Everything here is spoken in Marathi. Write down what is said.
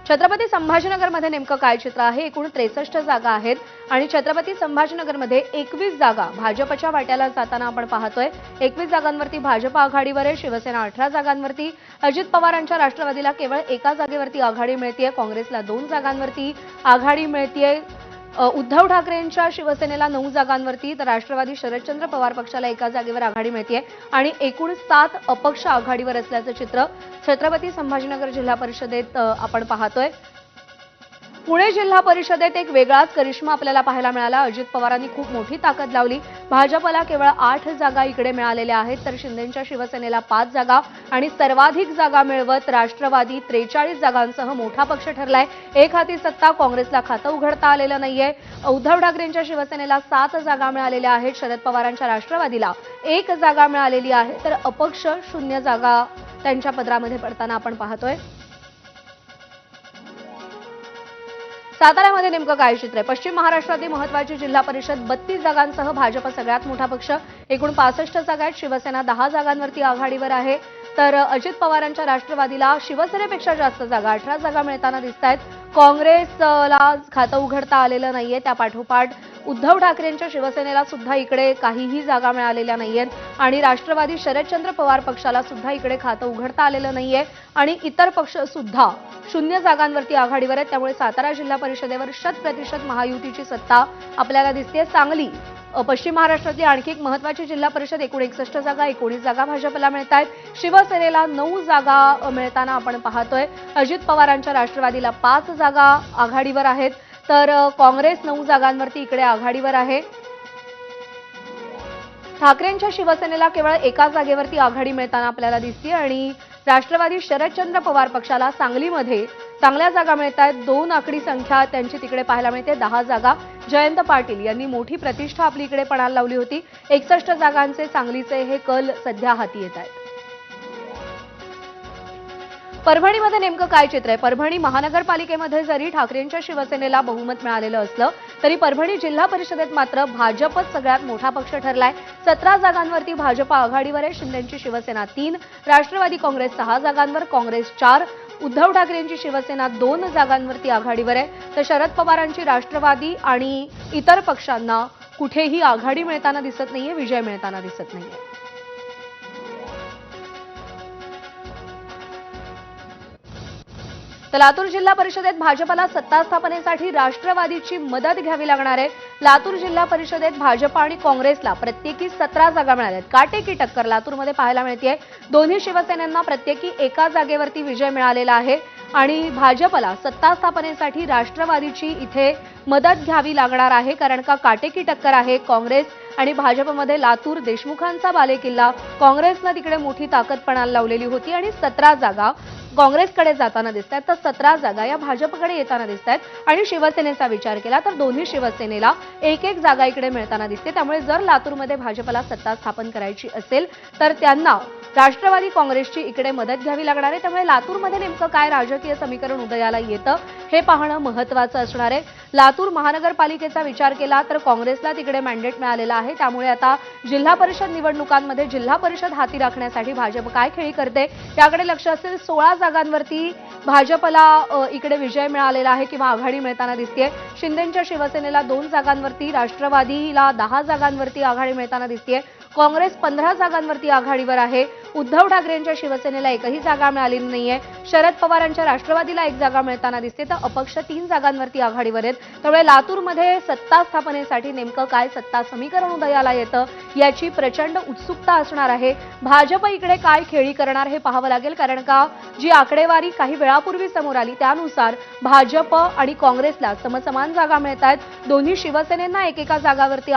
छत्रपती संभाजीनगरमध्ये नेमकं काय चित्र आहे? एकूण 63 जागा आहेत आणि छत्रपती संभाजीनगरमध्ये 21 जागा भाजपच्या वाट्याला जाताना आपण पाहतोय। 21 जागांवरती भाजप आघाडीवर आहे, शिवसेना 18 जागांवरती, अजित पवारांच्या राष्ट्रवादीला केवळ एका जागेवरती आघाडी मिळतेय, काँग्रेसला 2 जागांवरती आघाडी मिळतेय, उद्धव ठाकरेंच्या शिवसेनेला 9 जागांवरती तर राष्ट्रवादी शरदचंद्र पवार पक्षाला एका जागेवर आघाडी मिळतेय आणि एकूण 7 अपक्ष आघाडीवर असल्याचं चित्र छत्रपती संभाजीनगर जिल्हा परिषदेत आपण पाहतोय। पुणे जिल्हा परिषदेत एक वेगळाच करिश्मा आपल्याला पाहायला मिळाला। अजित पवारांनी खूप मोठी ताकद लावली। भाजपला केवळ 8 जागा इकडे मिळालेल्या आहेत तर शिंदेंच्या शिवसेनेला 5 जागा आणि सर्वाधिक जागा मिळवत राष्ट्रवादी 43 जागांसह मोठा पक्ष ठरलाय। एक हाती सत्ता, काँग्रेसला खातं उघडता आलेलं नाहीये। उद्धव ठाकरेंच्या शिवसेनेला 7 जागा मिळालेल्या आहेत, शरद पवारांच्या राष्ट्रवादीला 1 जागा मिळालेली आहे तर अपक्ष 0 जागा त्यांच्या पदरामध्ये पडताना आपण पाहतोय। साताऱ्यामध्ये नेमकं काय चित्र आहे? पश्चिम महाराष्ट्रातील महत्त्वाची जिल्हा परिषद 32 जागांसह भाजप सगळ्यात मोठा पक्ष, एकूण 65 जागा आहेत। शिवसेना 10 जागांवरती आघाडीवर आहे तर अजित पवारांच्या राष्ट्रवादीला शिवसेनेपेक्षा जास्त जागा 18 जागा मिळताना दिसतायत। काँग्रेसला खातं उघडता आलेलं नाहीये, त्यापाठोपाठ उद्धव ठाकरेंच्या शिवसेनेला सुद्धा इकडे काहीही जागा मिळालेल्या नाहीयेत आणि राष्ट्रवादी शरदचंद्र पवार पक्षाला सुद्धा इकडे खातं उघडता आलेलं नाहीये आणि इतर पक्ष सुद्धा 0 जागांवरती आघाडीवर आहेत। त्यामुळे सातारा जिल्हा परिषदेवर 100% महायुतीची सत्ता आपल्याला दिसते। सांगली पश्चिम महाराष्ट्रातली आणखी एक महत्त्वाची जिल्हा परिषद, एकूण 61 जागा, 19 जागा भाजपला मिळत आहेत। शिवसेनेला 9 जागा मिळताना आपण पाहतोय। अजित पवारांच्या राष्ट्रवादीला 5 जागा आघाडीवर आहेत तर काँग्रेस 9 जागांवरती इकडे आघाडीवर आहे। ठाकरेंच्या शिवसेनेला केवळ एका जागेवरती आघाडी मिळताना आपल्याला दिसते आणि राष्ट्रवादी शरदचंद्र पवार पक्षाला सांगलीमध्ये चांगल्या जागा मिळत आहेत। 2 आकडी संख्या त्यांची तिकडे पाहायला मिळते, 10 जागा। जयंत पाटील यांनी मोठी प्रतिष्ठा आपली इकडे पणाला लावली होती। 61 जागांचे सांगलीचे हे कल सध्या हाती येत आहेत। परभणीमध्ये नेमकं काय चित्र आहे? परभणी महानगरपालिकेमध्ये जरी ठाकरेंच्या शिवसेनेला बहुमत मिळालेलं असलं तरी परभणी जिल्हा परिषदेत मात्र भाजपच सगळ्यात मोठा पक्ष ठरलाय। 17 जागांवरती भाजप आघाडीवर आहे, शिंदेंची शिवसेना 3, राष्ट्रवादी काँग्रेस 6 जागांवर, काँग्रेस 4, उद्धव ठाकरेंची शिवसेना 2 जागांवरती आघाडीवर आहे तर शरद पवारांची राष्ट्रवादी आणि इतर पक्षांना कुठेही आघाडी मिळताना दिसत नाहीये, विजय मिळताना दिसत नाहीये। तर लातूर जिल्हा परिषदेत भाजपला सत्ता स्थापनेसाठी राष्ट्रवादीची मदत घ्यावी लागणार आहे। लातूर जिल्हा परिषदेत भाजप आणि काँग्रेसला प्रत्येकी 17 जागा मिळाल्यात। काटेकी टक्कर लातूरमध्ये पाहायला मिळतेय। दोन्ही शिवसेनांना प्रत्येकी एका जागेवरती विजय मिळालेला आहे आणि भाजपला सत्ता स्थापनेसाठी राष्ट्रवादीची इथे मदत घ्यावी लागणार आहे कारण का काटेकी टक्कर आहे। काँग्रेस आणि भाजपमध्ये लातूर देशमुखांचा बालेकिल्ला, काँग्रेसनं तिकडे मोठी ताकद पणाला लावलेली होती आणि 17 जागा काँग्रेसकडे जाताना दिसतात तर 17 जागा या भाजपकडे येताना दिसतात आणि शिवसेनेचा विचार केला तर दोन्ही शिवसेनेला एक जागा इकडे मिळताना दिसते। त्यामुळे जर लातूरमध्ये भाजपला सत्ता स्थापन करायची असेल तर त्यांना राष्ट्रवादी काँग्रेसची इकडे मदत घ्यावी लागणार आहे। त्यामुळे लातूरमध्ये नेमकं काय राजकीय समीकरण उदयाला येतं हे पाहणं महत्त्वाचं असणार आहे। लातूर महानगरपालिकेचा विचार केला तर काँग्रेसला तिकडे मॅन्डेट मिळालेला आहे, त्यामुळे आता जिल्हा परिषद निवडणुकांमध्ये जिल्हा परिषद हाती राखण्यासाठी भाजप काय खेळी करते त्याकडे लक्ष असेल। 16 जागांवरती भाजपला इकडे विजय मिळालेला आहे किंवा आघाडी मिळताना दिसतेय। शिंदेंच्या शिवसेनेला 2 जागांवरती, राष्ट्रवादीला 10 जागांवरती आघाडी मिळताना दिसतेय। काँग्रेस 15 जागांवरती आघाडीवर आहे। उद्धव ठाकरेंच्या शिवसेनेला एकही जागा मिळालेली नाहीये। शरद पवारांच्या राष्ट्रवादीला 1 जागा मिळताना दिसते तर अपक्ष 3 जागांवरती आघाडीवर आहेत। त्यामुळे लातूरमध्ये सत्ता स्थापनेसाठी नेमकं काय सत्ता समीकरण उदयाला येतं याची प्रचंड उत्सुकता असणार आहे। भाजप इकडे काय खेळी करणार हे पाहावं लागेल कारण का जी आकडेवारी काही वेळापूर्वी समोर आली त्यानुसार भाजप आणि काँग्रेसला समसमान जागा मिळत आहेत। दोन्ही शिवसेनेंना एकेका जागावरती